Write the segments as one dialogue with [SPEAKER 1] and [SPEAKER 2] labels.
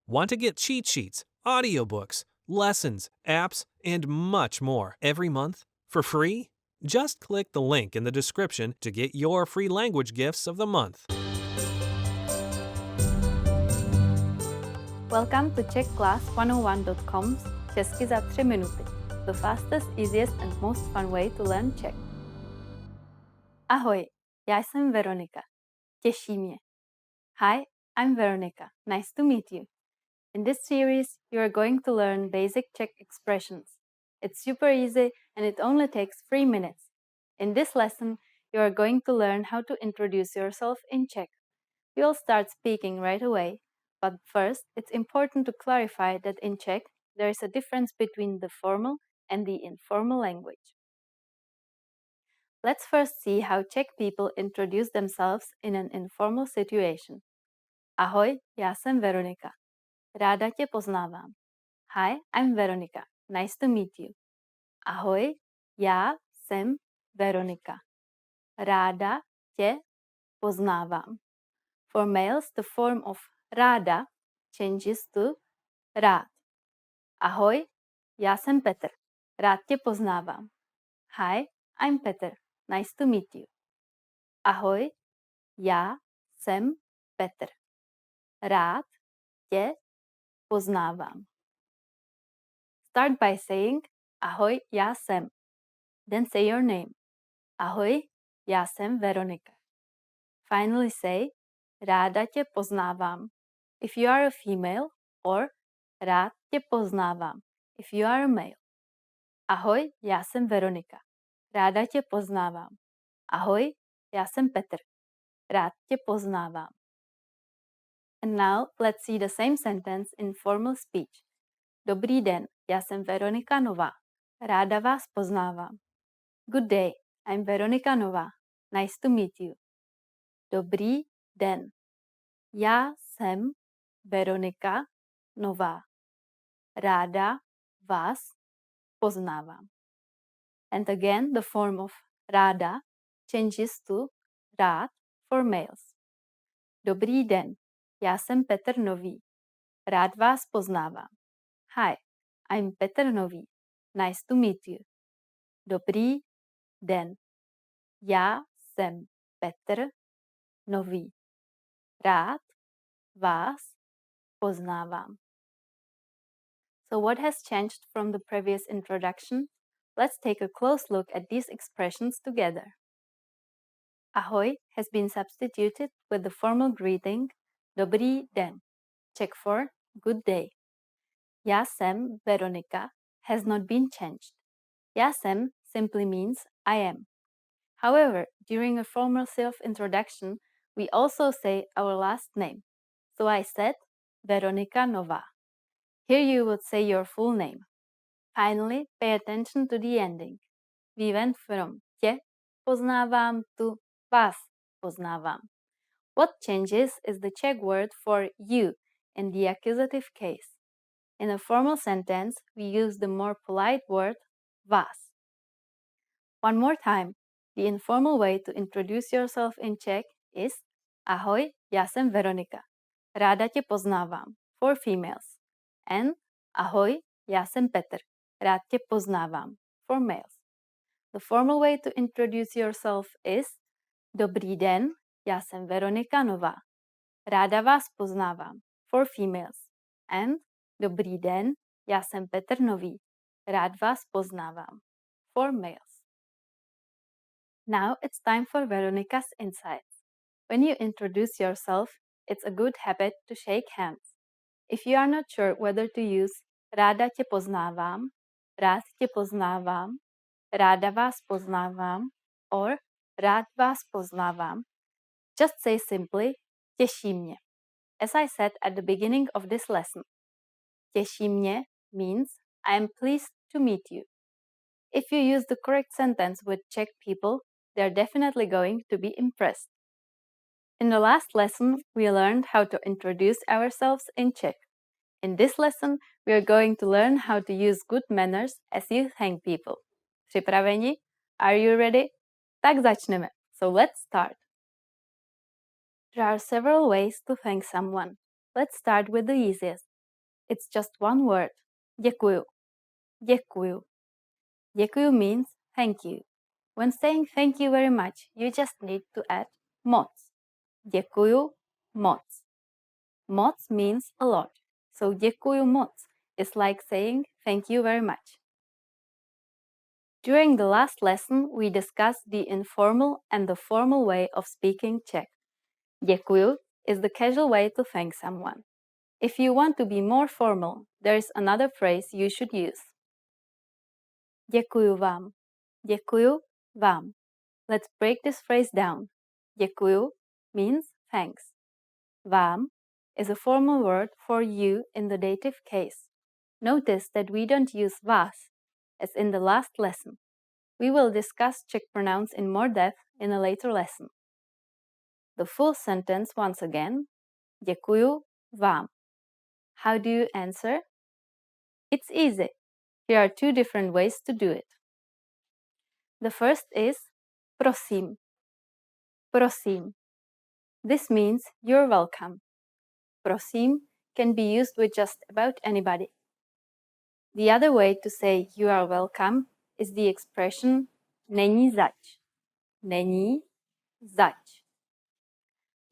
[SPEAKER 1] Want to get cheat sheets, audiobooks, lessons, apps, and much more every month for free? Just click the link in the description to get your free language gifts of the month.
[SPEAKER 2] Welcome to CzechClass101.com's Česky za 3 minuty, the fastest, easiest and most fun way to learn Czech. Ahoj, já jsem Veronika. Těší mě. Hi, I'm Veronika. Nice to meet you. In this series, you are going to learn basic Czech expressions. It's super easy and it only takes 3 minutes. In this lesson, you are going to learn how to introduce yourself in Czech. You'll start speaking right away, but first, it's important to clarify that in Czech, there is a difference between the formal and the informal language. Let's first see how Czech people introduce themselves in an informal situation. Ahoj, já jsem Veronika. Ráda tě poznávám. Hi, I'm Veronika. Nice to meet you. Ahoj, já jsem Veronika. Ráda tě poznávám. For males, the form of ráda changes to rád. Ahoj, já jsem Petr. Rád tě poznávám. Hi, I'm Petr. Nice to meet you. Ahoj, já jsem Petr. Rád tě poznávám. Start by saying ahoj, já jsem. Then say your name. Ahoj, já jsem Veronika. Finally say ráda tě poznávám if you are a female or rád tě poznávám if you are a male. Ahoj, já jsem Veronika. Ráda tě poznávám. Ahoj, já jsem Petr. Rád tě poznávám. And now let's see the same sentence in formal speech. Dobrý den, já jsem Veronika Nová. Ráda vás poznávám. Good day, I'm Veronika Nová. Nice to meet you. Dobrý den. Já jsem Veronika Nová. Ráda vás poznávám. And again, the form of ráda changes to rád for males. Dobrý den. Já jsem Petr Nový. Rád vás poznávám. Hi, I'm Petr Nový. Nice to meet you. Dobrý den. Já jsem Petr Nový. Rád vás poznávám. So what has changed from the previous introduction? Let's take a close look at these expressions together. Ahoj has been substituted with the formal greeting Dobrý den, Czech for good day. Já jsem Veronika has not been changed. Já jsem simply means I am. However, during a formal self-introduction, we also say our last name. So I said Veronika Nová. Here you would say your full name. Finally, pay attention to the ending. We went from tě poznávám to vás poznávám. What changes is the Czech word for you in the accusative case. In a formal sentence, we use the more polite word vás. One more time, the informal way to introduce yourself in Czech is Ahoj, já jsem Veronika. Ráda tě poznávám for females. And Ahoj, já jsem Petr. Rád tě poznávám for males. The formal way to introduce yourself is Dobrý den, já jsem Veronika Nová. Ráda vás poznávám for females. And Dobrý den, já jsem Petr Nový. Rád vás poznávám for males. Now it's time for Veronika's insights. When you introduce yourself, it's a good habit to shake hands. If you are not sure whether to use ráda tě poznávám, rád tě poznávám, ráda vás poznávám, or rád vás poznávám, just say simply těší mě. As I said at the beginning of this lesson, těší mě means I am pleased to meet you. If you use the correct sentence with Czech people, they're definitely going to be impressed. In the last lesson, we learned how to introduce ourselves in Czech. In this lesson, we are going to learn how to use good manners as you thank people. Připraveni? Are you ready? Tak začneme. So let's start. There are several ways to thank someone. Let's start with the easiest. It's just one word. Děkuju. Děkuju. Děkuju means thank you. When saying thank you very much, you just need to add moc. Děkuju moc. Moc means a lot. So děkuju moc is like saying thank you very much. During the last lesson, we discussed the informal and the formal way of speaking Czech. Děkuju is the casual way to thank someone. If you want to be more formal, there is another phrase you should use. Děkuju vám. Děkuju vám. Let's break this phrase down. Děkuju means thanks. Vám is a formal word for you in the dative case. Notice that we don't use vás, as in the last lesson. We will discuss Czech pronouns in more depth in a later lesson. The full sentence once again. Děkuju vám. How do you answer? It's easy. Here are two different ways to do it. The first is prosím. Prosím. This means you're welcome. Prosím can be used with just about anybody. The other way to say you are welcome is the expression není zač. Není zač.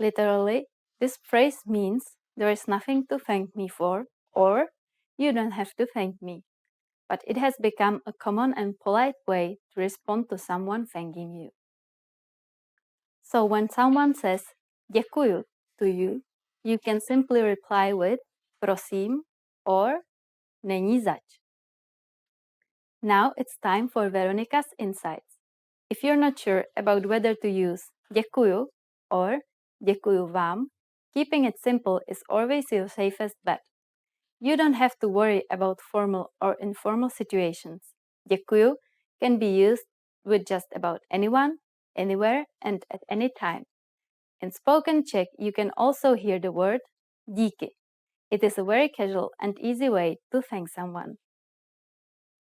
[SPEAKER 2] Literally, this phrase means there is nothing to thank me for, or you don't have to thank me. But it has become a common and polite way to respond to someone thanking you. So when someone says děkuju to you, you can simply reply with prosím or není zač. Now it's time for Veronica's insights. If you're not sure about whether to use děkuju or děkuju vám, keeping it simple is always your safest bet. You don't have to worry about formal or informal situations. Děkuju can be used with just about anyone, anywhere, and at any time. In spoken Czech, you can also hear the word díky. It is a very casual and easy way to thank someone.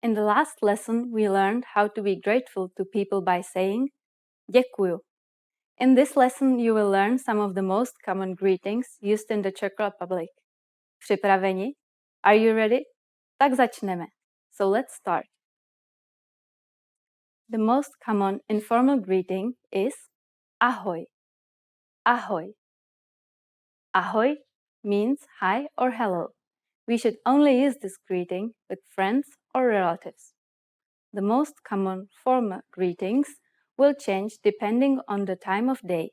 [SPEAKER 2] In the last lesson, we learned how to be grateful to people by saying děkuju. In this lesson, you will learn some of the most common greetings used in the Czech Republic. Připraveni? Are you ready? Tak začneme. So let's start. The most common informal greeting is ahoj. Ahoj. Ahoj means hi or hello. We should only use this greeting with friends or relatives. The most common formal greetings will change depending on the time of day.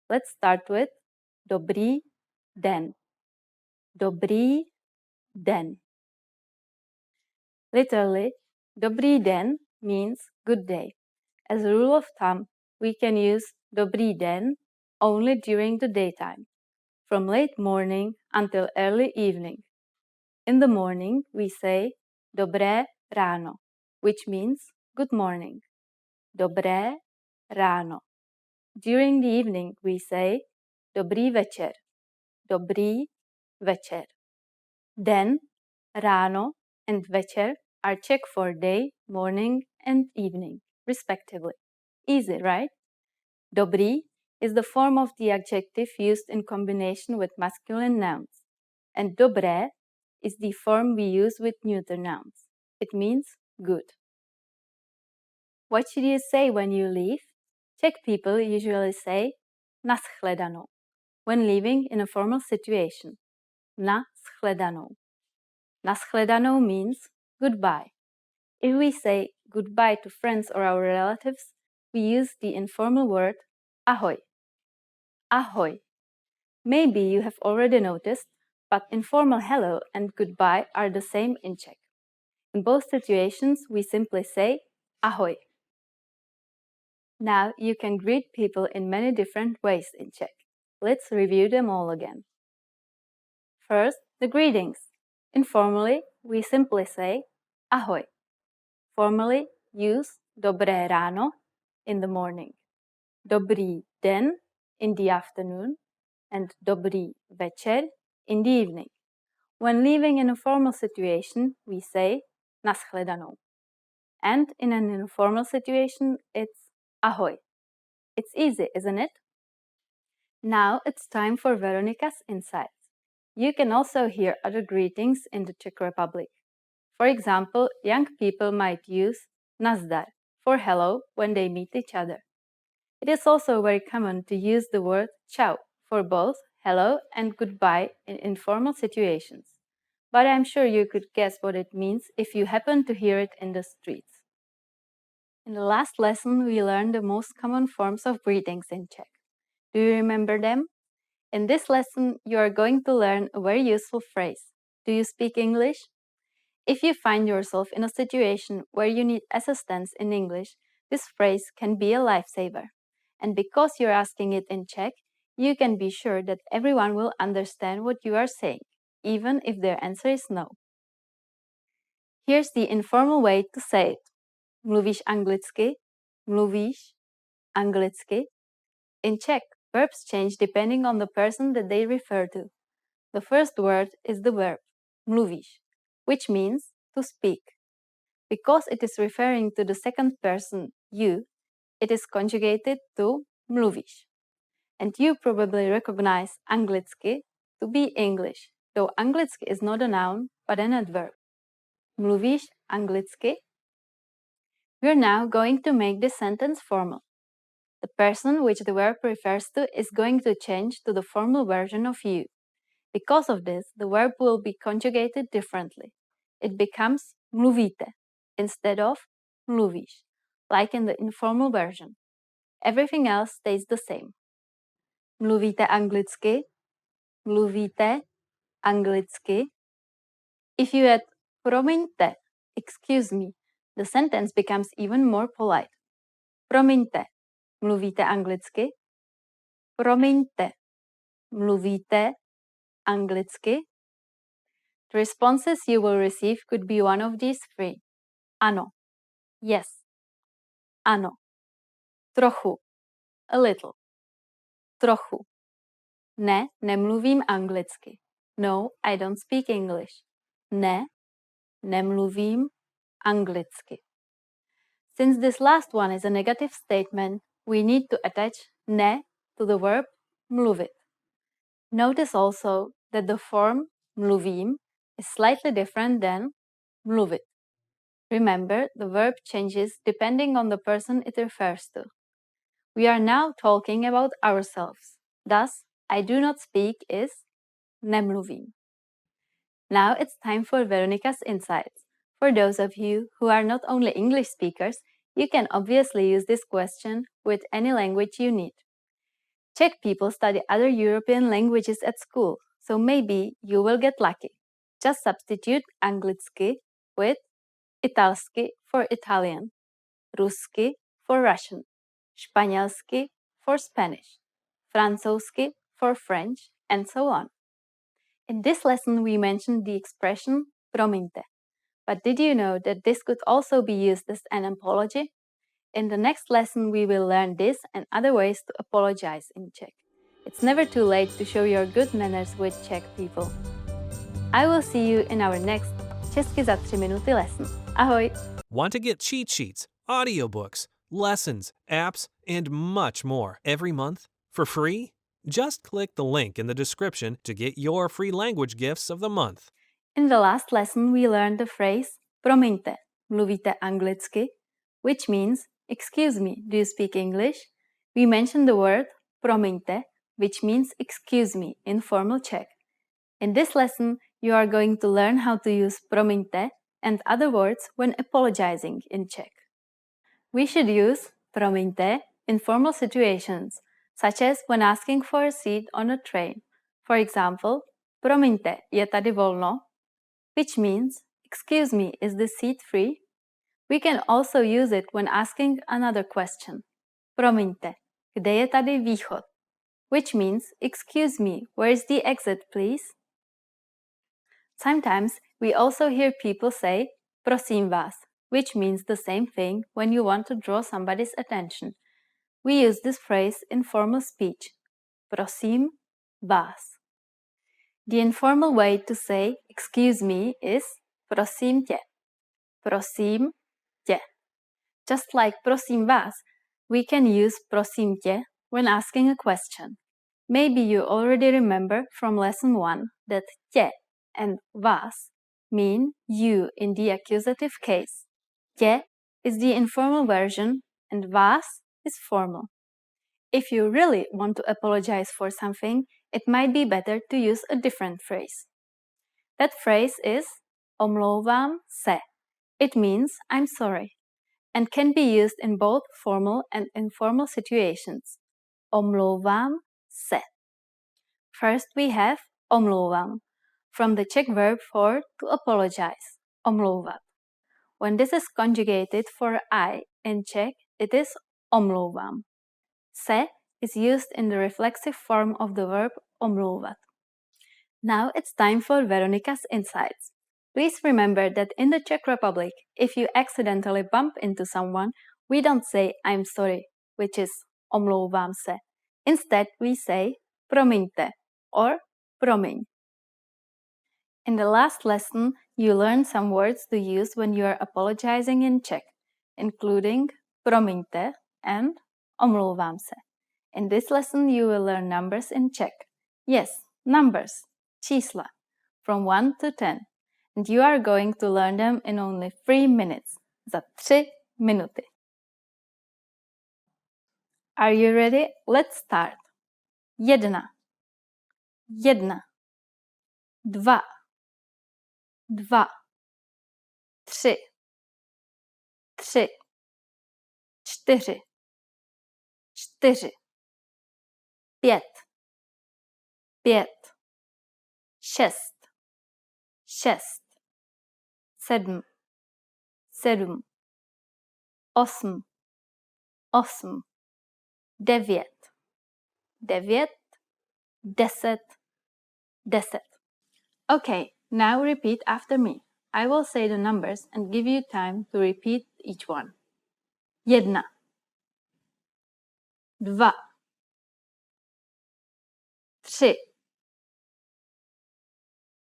[SPEAKER 2] Let's start with dobrý den. Dobrý den. Literally, dobrý den means good day. As a rule of thumb, we can use dobrý den only during the daytime, from late morning until early evening. In the morning, we say dobré ráno, which means good morning. Dobré ráno. During the evening, we say dobrý večer. Dobrý večer. Den, ráno, and večer are Czech for day, morning, and evening, respectively. Easy, right? Dobrý is the form of the adjective used in combination with masculine nouns, and dobré is the form we use with neuter nouns. It means good. What should you say when you leave? Czech people usually say na shledanou when leaving in a formal situation. Na shledanou. Na shledanou means goodbye. If we say goodbye to friends or our relatives, we use the informal word ahoj. Ahoj. Maybe you have already noticed, but informal hello and goodbye are the same in Czech. In both situations, we simply say ahoj. Now you can greet people in many different ways in Czech. Let's review them all again. First, the greetings. Informally, we simply say ahoj. Formally, use dobré ráno in the morning, dobrý den in the afternoon, and dobrý večer in the evening. When leaving in a formal situation, we say na shledanou. And in an informal situation, it's ahoj. It's easy, isn't it? Now it's time for Veronica's insights. You can also hear other greetings in the Czech Republic. For example, young people might use nazdar for hello when they meet each other. It is also very common to use the word ciao for both hello and goodbye in informal situations. But I'm sure you could guess what it means if you happen to hear it in the streets. In the last lesson, we learned the most common forms of greetings in Czech. Do you remember them? In this lesson, you are going to learn a very useful phrase. Do you speak English? If you find yourself in a situation where you need assistance in English, this phrase can be a lifesaver. And because you're asking it in Czech, you can be sure that everyone will understand what you are saying, even if their answer is no. Here's the informal way to say it. Mluvíš anglicky? Mluvíš anglicky? In Czech, verbs change depending on the person that they refer to. The first word is the verb mluvíš, which means to speak. Because it is referring to the second person, you, it is conjugated to mluvíš. And you probably recognize anglicky to be English, though anglicky is not a noun but an adverb. Mluvíš anglicky? We're now going to make this sentence formal. The person which the verb refers to is going to change to the formal version of you. Because of this, the verb will be conjugated differently. It becomes mluvíte instead of mluvíš, like in the informal version. Everything else stays the same. Mluvíte anglicky? Mluvíte anglicky? If you add promiňte, excuse me, the sentence becomes even more polite. Promiňte, mluvíte anglicky? Promiňte, mluvíte anglicky? The responses you will receive could be one of these three. Ano, yes, ano. Trochu, a little. Trochu. Ne, nemluvím anglicky. No, I don't speak English. Ne, nemluvím anglicky. Since this last one is a negative statement, we need to attach ne to the verb mluvit. Notice also that the form mluvím is slightly different than mluvit. Remember, the verb changes depending on the person it refers to. We are now talking about ourselves. Thus, I do not speak is nemluvím. Now it's time for Veronica's insights. For those of you who are not only English speakers, you can obviously use this question with any language you need. Czech people study other European languages at school, so maybe you will get lucky. Just substitute anglicky with italsky for Italian, rusky for Russian, španělsky for Spanish, francouzsky for French, and so on. In this lesson, we mentioned the expression promiňte. But did you know that this could also be used as an apology? In the next lesson, we will learn this and other ways to apologize in Czech. It's never too late to show your good manners with Czech people. I will see you in our next Česky za 3 minuty lesson. Ahoj!
[SPEAKER 1] Want to get cheat sheets, audiobooks, lessons, apps, and much more every month for free? Just click the link in the description to get your free language gifts of the month.
[SPEAKER 2] In the last lesson, we learned the phrase promiňte, mluvíte anglicky, which means, excuse me, do you speak English? We mentioned the word promiňte, which means excuse me in formal Czech. In this lesson, you are going to learn how to use promiňte and other words when apologizing in Czech. We should use promiňte in formal situations, such as when asking for a seat on a train. For example, promiňte, je tady volno? Which means, excuse me, is this seat free? We can also use it when asking another question. Promiňte, kde je tady východ? Which means, excuse me, where is the exit, please? Sometimes we also hear people say, prosím vás, which means the same thing when you want to draw somebody's attention. We use this phrase in formal speech. Prosím vás. The informal way to say excuse me is prosím tě. Prosím tě. Just like prosím vás, we can use prosím tě when asking a question. Maybe you already remember from lesson 1 that tě and vás mean you in the accusative case. Tě is the informal version and vás is formal. If you really want to apologize for something, it might be better to use a different phrase. That phrase is omlouvám se. It means I'm sorry and can be used in both formal and informal situations. Omlouvám se. First we have omlouvám, from the Czech verb for to apologize, omlouvat. When this is conjugated for I in Czech, it is omlouvám. Se is used in the reflexive form of the verb omlouvat. Now it's time for Veronica's insights. Please remember that in the Czech Republic, if you accidentally bump into someone, we don't say I'm sorry, which is omlouvám se. Instead, we say promiňte or promiň. In the last lesson, you learned some words to use when you are apologizing in Czech, including promiňte and omlouvám se. In this lesson, you will learn numbers in Czech. Yes, numbers, čísla, from 1 to 10. And you are going to learn them in only 3 minutes. Za 3 minuty. Are you ready? Let's start. Jedna. Jedna. Dva. Dva. Tři. Tři. Čtyři. Čtyři. Pět. Pět. Šest. Šest. Sedm. Sedm. Osm. Osm. Devět. Devět. Deset. Deset. Okay, now repeat after me. I will say the numbers and give you time to repeat each one. Jedna. Dva. Tři.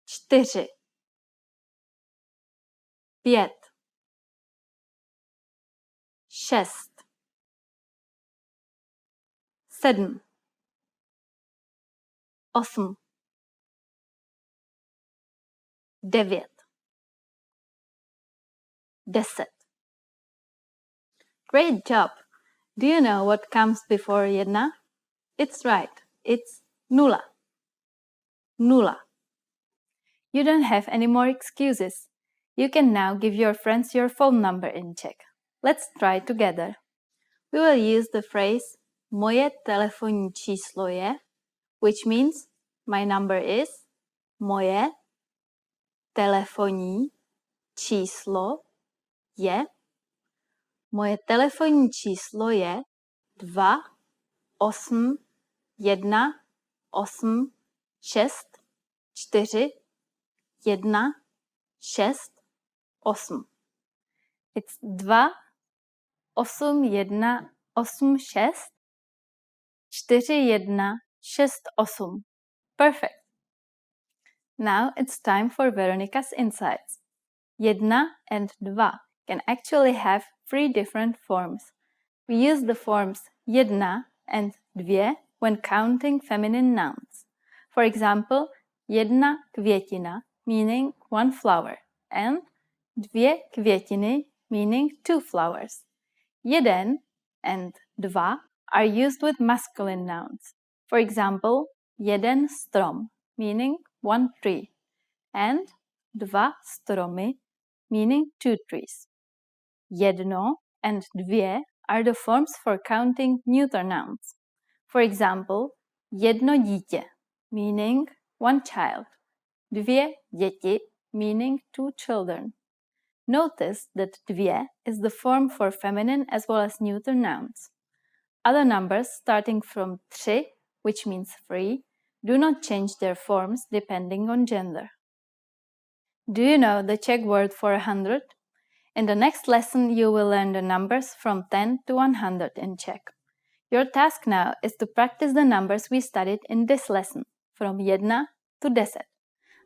[SPEAKER 2] Čtyři. Pět. Šest. Sedm. Osm. Devět. Deset. Great job! Do you know what comes before jedna? It's right. It's nula. Nula. You don't have any more excuses. You can now give your friends your phone number in Czech. Let's try together. We will use the phrase moje telefonní číslo je, which means my number is moje telefonní číslo je. Moje telefonní číslo je 2 8 1 8 6 4 1 6 8. It's 2 8 1 8 6 4 1 6 8. Perfect. Now it's time for Veronica's insights. Jedna and dva can actually have 3 different forms. We use the forms jedna and dvě when counting feminine nouns. For example, jedna květina meaning 1 flower and dvě květiny meaning 2 flowers. Jeden and dva are used with masculine nouns. For example, jeden strom meaning 1 tree and dva stromy meaning 2 trees. Jedno and dvě are the forms for counting neuter nouns. For example, jedno dítě meaning 1 child, dvě děti meaning 2 children. Notice that dvě is the form for feminine as well as neuter nouns. Other numbers starting from 3, which means 3, do not change their forms depending on gender. Do you know the Czech word for 100? In the next lesson, you will learn the numbers from 10 to 100 in Czech. Your task now is to practice the numbers we studied in this lesson, from 1 to 10.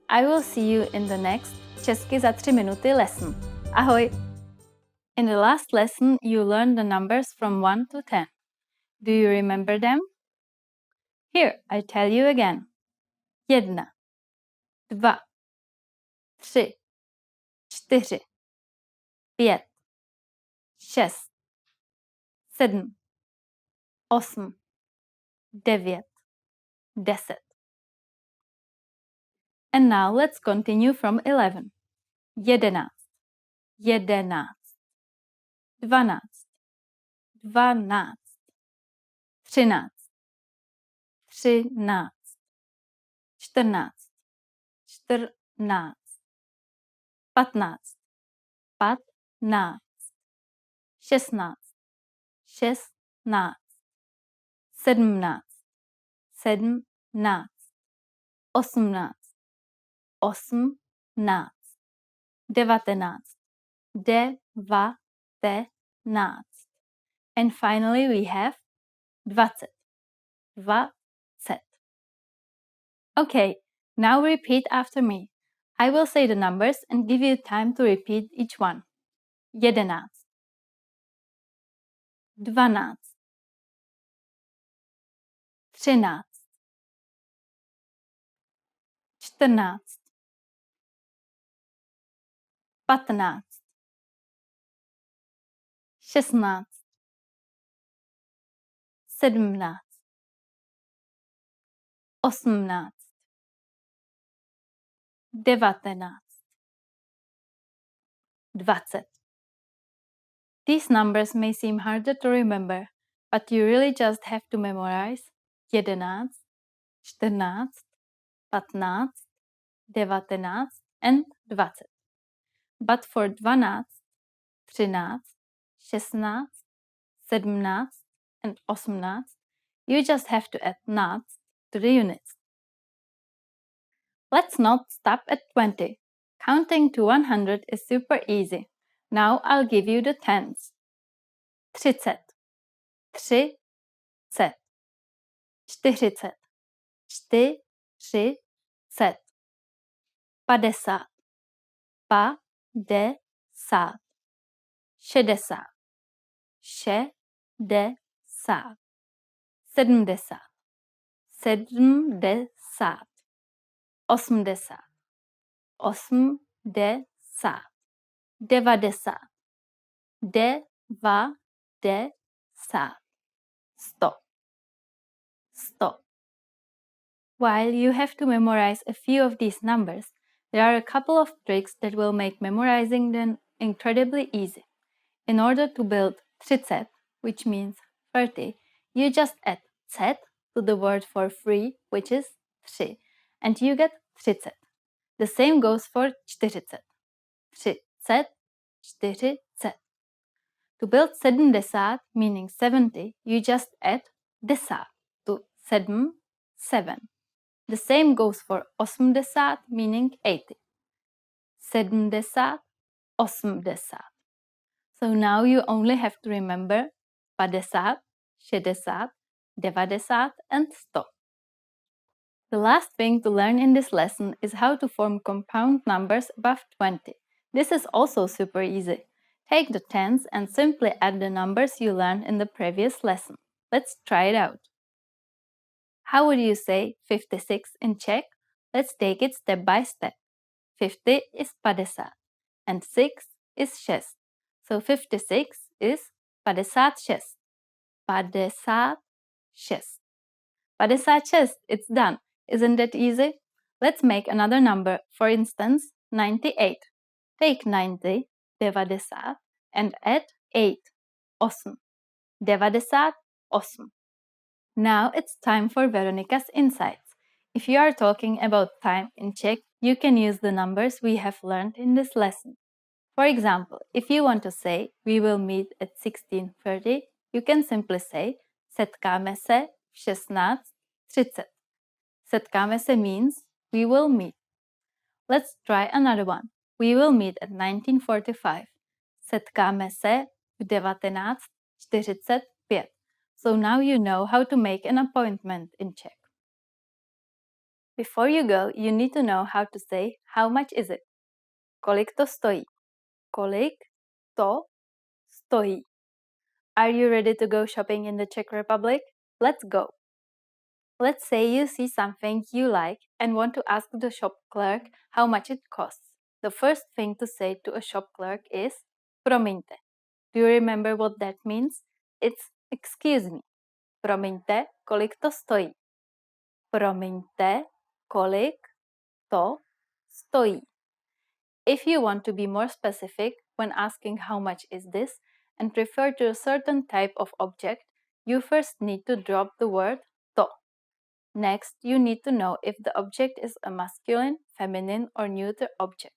[SPEAKER 2] I will see you in the next Česky za 3 minuty lesson. Ahoj! In the last lesson, you learned the numbers from 1 to 10. Do you remember them? Here, I tell you again. 1, 2, 3, 4, 5, 6, 7, 8, 9, 10. And now let's continue from 11. 11, 11, 12, 12, 13, 13, 14, 14, 15, 15, 16, 16, 17, 17, 18, 18, 19, 19. And finally we have 20, 20. Okay, now repeat after me. I will say the numbers and give you time to repeat each one. 11, 12, 13, 14, 15, 16, 17, 18, 19, 20. These numbers may seem harder to remember, but you really just have to memorize 11, 14, 15, 19 and 20. But for 12, 13, 16, 17 and 18, you just have to add knots to the units. Let's not stop at 20. Counting to 100 is super easy. Now I'll give you the tens. 30, 30, 40, 40, 50, 50, 60, 60, 70, 70, 80, 80, 90, 90, 100, 100. While you have to memorize a few of these numbers, there are a couple of tricks that will make memorizing them incredibly easy. In order to build 30, which means 30, you just add z to the word for free, which is 3, and you get 30. The same goes for 40. 3, 40. To build 70, meaning 70, you just add desa to 7, 7. The same goes for 80, meaning 80. 70, 80. So now you only have to remember 50, 60, 90 and 100. The last thing to learn in this lesson is how to form compound numbers above 20. This is also super easy. Take the tens and simply add the numbers you learned in the previous lesson. Let's try it out. How would you say 56 in Czech? Let's take it step by step. 50 is 50 and 6 is 6. So 56 is 56. 56. 56, it's done. Isn't that easy? Let's make another number. For instance, 98. Take 90, 90, and add 8. Awesome. 98. Awesome. Now it's time for Veronica's insights. If you are talking about time in Czech, you can use the numbers we have learned in this lesson. For example, if you want to say we will meet at 16:30, you can simply say setkáme se v 16:30. Setkáme se means we will meet. Let's try another one. We will meet at 19:45. Setkáme se v 19:45. So now you know how to make an appointment in Czech. Before you go, you need to know how to say how much is it. Kolik to stojí? Kolik to stojí? Are you ready to go shopping in the Czech Republic? Let's go! Let's say you see something you like and want to ask the shop clerk how much it costs. The first thing to say to a shop clerk is promiňte. Do you remember what that means? It's excuse me. Promiňte, kolik to stojí. Promiňte, kolik to stojí. If you want to be more specific when asking how much is this and refer to a certain type of object, you first need to drop the word to. Next, you need to know if the object is a masculine, feminine, or neuter object.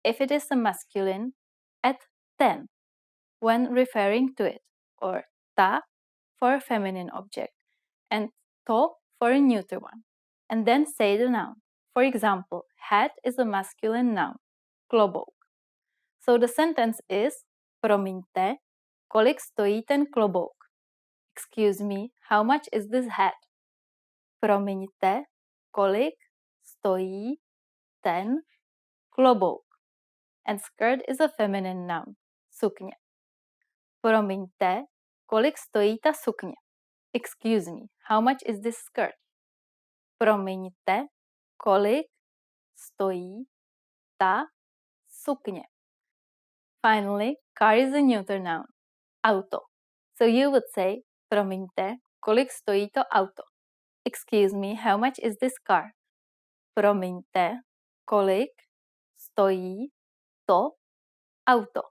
[SPEAKER 2] If it is a masculine, add ten when referring to it, or ta for a feminine object, and to for a neuter one, and then say the noun. For example, hat is a masculine noun, klobouk. So the sentence is promiňte, kolik stojí ten klobouk? Excuse me, how much is this hat? Promiňte, kolik stojí ten klobouk? And skirt is a feminine noun, sukně. Promiňte, kolik stojí ta sukně? Excuse me, how much is this skirt? Promiňte, kolik stojí ta sukně? Finally, car is a neuter noun, auto. So you would say, promiňte, kolik stojí to auto? Excuse me, how much is this car? Promiňte, kolik stojí to auto?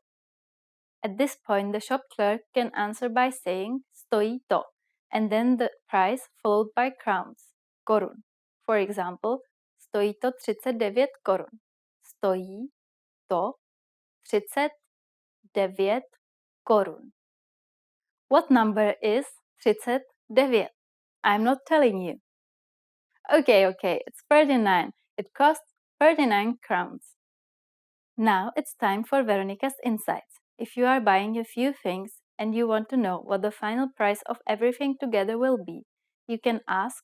[SPEAKER 2] At this point, the shop clerk can answer by saying stojí to, and then the price followed by crowns, korun. For example, stojí to 39 korun. Stojí to 39 korun. What number is 39? I'm not telling you. Okay, it's 39. It costs 39 crowns. Now it's time for Veronica's insights. If you are buying a few things and you want to know what the final price of everything together will be, you can ask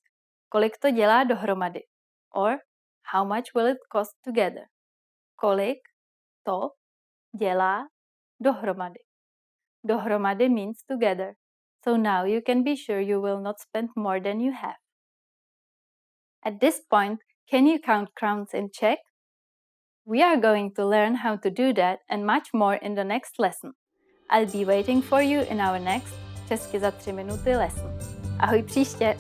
[SPEAKER 2] kolik to dělá dohromady, or how much will it cost together? Kolik to dělá dohromady? Dohromady means together. So now you can be sure you will not spend more than you have. At this point, can you count crowns in Czech? We are going to learn how to do that and much more in the next lesson. I'll be waiting for you in our next Česky za 3 minuty lesson. Ahoj příště!